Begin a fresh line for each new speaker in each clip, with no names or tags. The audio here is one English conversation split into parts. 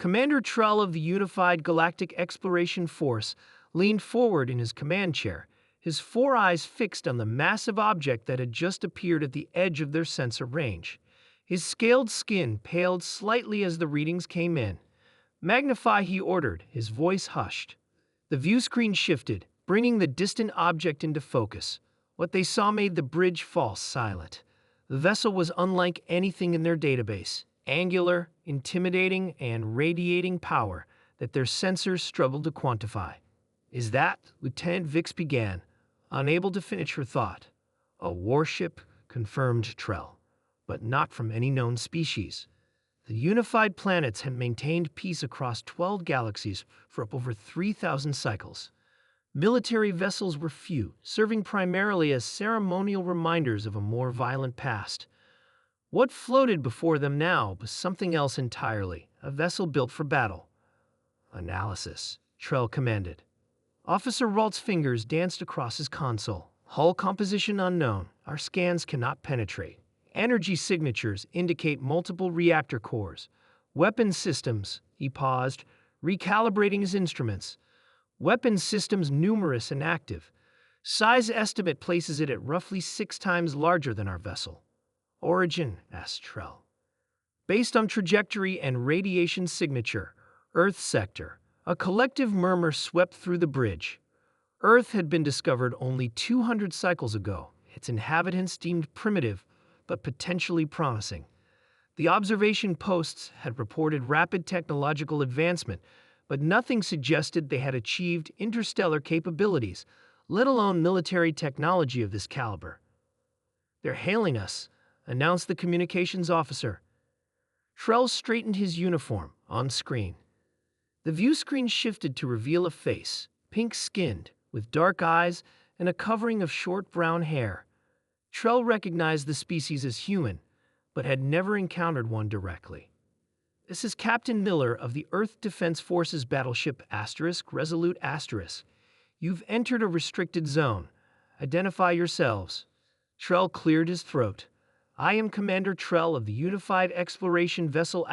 Commander Trell of the Unified Galactic Exploration Force leaned forward in his command chair, his four eyes fixed on the massive object that had just appeared at the edge of their sensor range. His scaled skin paled slightly as the readings came in. "Magnify," he ordered, his voice hushed. The view screen shifted, bringing the distant object into focus. What they saw made the bridge fall silent. The vessel was unlike anything in their database, angular, intimidating, and radiating power that their sensors struggled to quantify. "Is that?" Lieutenant Vix began, unable to finish her thought. "A warship," confirmed Trell, "but not from any known species." The unified planets had maintained peace across 12 galaxies for over 3,000 cycles. Military vessels were few, serving primarily as ceremonial reminders of a more violent past. What floated before them now was something else entirely, a vessel built for battle. "Analysis," Trell commanded. Officer Ralt's fingers danced across his console. "Hull composition unknown. Our scans cannot penetrate. Energy signatures indicate multiple reactor cores. Weapons systems," he paused, recalibrating his instruments. "Weapons systems numerous and active. Size estimate places it at roughly 6 times larger than our vessel." "Origin?" asked Trell. "Based on trajectory and radiation signature, Earth sector." A collective murmur swept through the bridge. Earth had been discovered only 200 cycles ago, its inhabitants deemed primitive, but potentially promising. The observation posts had reported rapid technological advancement, but nothing suggested they had achieved interstellar capabilities, let alone military technology of this caliber. "They're hailing us," announced the communications officer. Trell straightened his uniform on screen. The view screen shifted to reveal a face, pink-skinned, with dark eyes and a covering of short brown hair. Trell recognized the species as human, but had never encountered one directly. "This is Captain Miller of the Earth Defense Forces Battleship Resolute *. You've entered a restricted zone. Identify yourselves." Trell cleared his throat. "I am Commander Trell of the Unified Exploration Vessel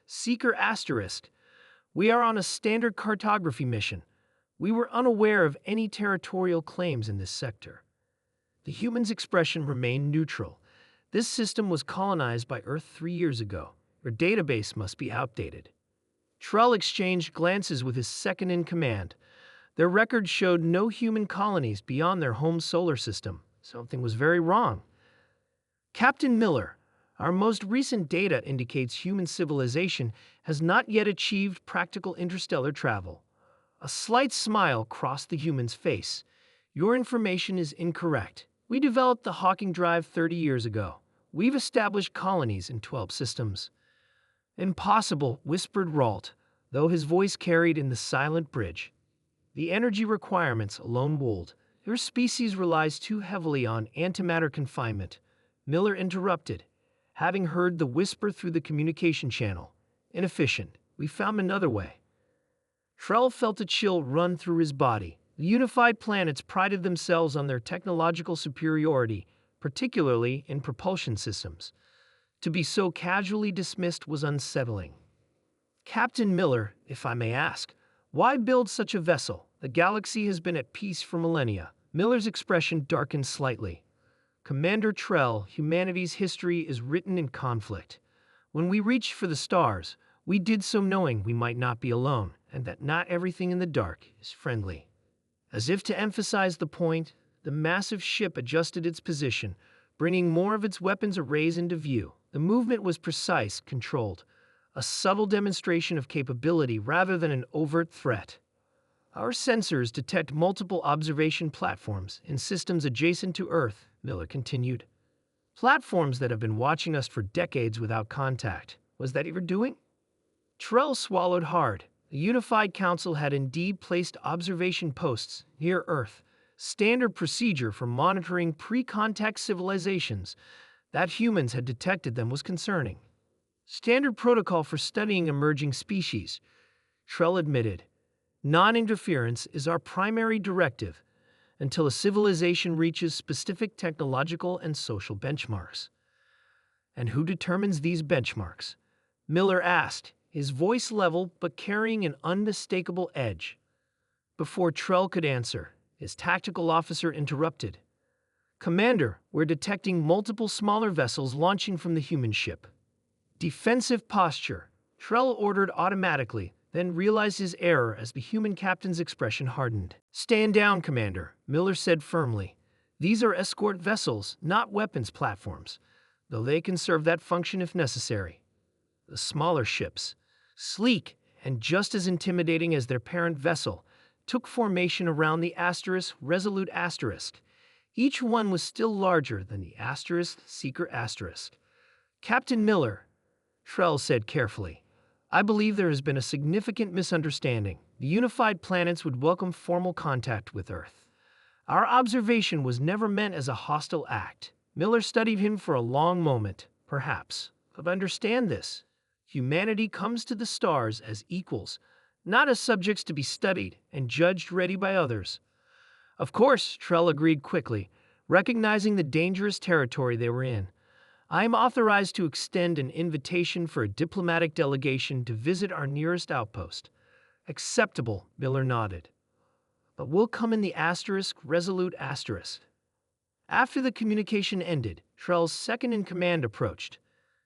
Seeker *. We are on a standard cartography mission. We were unaware of any territorial claims in this sector." The human's expression remained neutral. This system was colonized by Earth 3 years ago. Your database must be outdated. Trell exchanged glances with his second-in-command. Their records showed no human colonies beyond their home solar system. Something was very wrong. "Captain Miller, our most recent data indicates human civilization has not yet achieved practical interstellar travel." A slight smile crossed the human's face. "Your information is incorrect. We developed the Hawking Drive 30 years ago. We've established colonies in 12 systems." "Impossible," whispered Ralt, though his voice carried in the silent bridge. "The energy requirements alone would. Your species relies too heavily on antimatter confinement." Miller interrupted, having heard the whisper through the communication channel. "Inefficient. We found another way." Trell felt a chill run through his body. The unified planets prided themselves on their technological superiority, particularly in propulsion systems. To be so casually dismissed was unsettling. "Captain Miller, if I may ask, why build such a vessel? The galaxy has been at peace for millennia." Miller's expression darkened slightly. "Commander Trell, humanity's history is written in conflict. When we reached for the stars, we did so knowing we might not be alone, and that not everything in the dark is friendly." As if to emphasize the point, the massive ship adjusted its position, bringing more of its weapons arrays into view. The movement was precise, controlled, a subtle demonstration of capability rather than an overt threat. "Our sensors detect multiple observation platforms in systems adjacent to Earth," Miller continued. "Platforms that have been watching us for decades without contact. Was that your doing?" Trell swallowed hard. The Unified Council had indeed placed observation posts near Earth, standard procedure for monitoring pre-contact civilizations. That humans had detected them was concerning. "Standard protocol for studying emerging species," Trell admitted. "Non-interference is our primary directive until a civilization reaches specific technological and social benchmarks." "And who determines these benchmarks?" Miller asked, his voice level but carrying an unmistakable edge. Before Trell could answer, his tactical officer interrupted. "Commander, we're detecting multiple smaller vessels launching from the human ship." "Defensive posture," Trell ordered automatically, then realized his error as the human captain's expression hardened. "Stand down, Commander," Miller said firmly. "These are escort vessels, not weapons platforms, though they can serve that function if necessary." The smaller ships, sleek and just as intimidating as their parent vessel, took formation around the Resolute Asterisk. Each one was still larger than the Seeker Asterisk. "Captain Miller," Trell said carefully, "I believe there has been a significant misunderstanding. The unified planets would welcome formal contact with Earth. Our observation was never meant as a hostile act." Miller studied him for a long moment. "Perhaps. But understand this. Humanity comes to the stars as equals, not as subjects to be studied and judged ready by others." "Of course," Trell agreed quickly, recognizing the dangerous territory they were in. "I am authorized to extend an invitation for a diplomatic delegation to visit our nearest outpost." "Acceptable," Miller nodded. "But we'll come in the Resolute Asterisk." After the communication ended, Trell's second-in-command approached.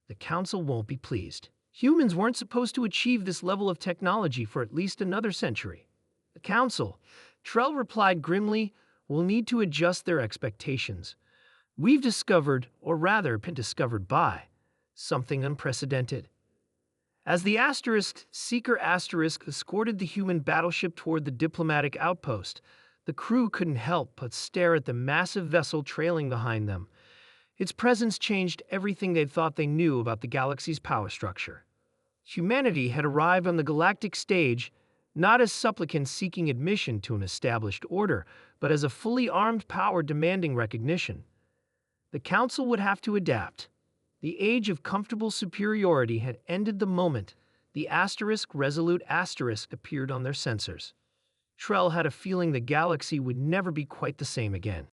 "The Council won't be pleased. Humans weren't supposed to achieve this level of technology for at least another century." "The Council," Trell replied grimly, "will need to adjust their expectations. We've discovered, or rather been discovered by, something unprecedented." As the Seeker escorted the human battleship toward the diplomatic outpost, the crew couldn't help but stare at the massive vessel trailing behind them. Its presence changed everything they thought they knew about the galaxy's power structure. Humanity had arrived on the galactic stage not as supplicants seeking admission to an established order, but as a fully armed power demanding recognition. The Council would have to adapt. The age of comfortable superiority had ended the moment the Resolute Asterisk appeared on their sensors. Trell had a feeling the galaxy would never be quite the same again.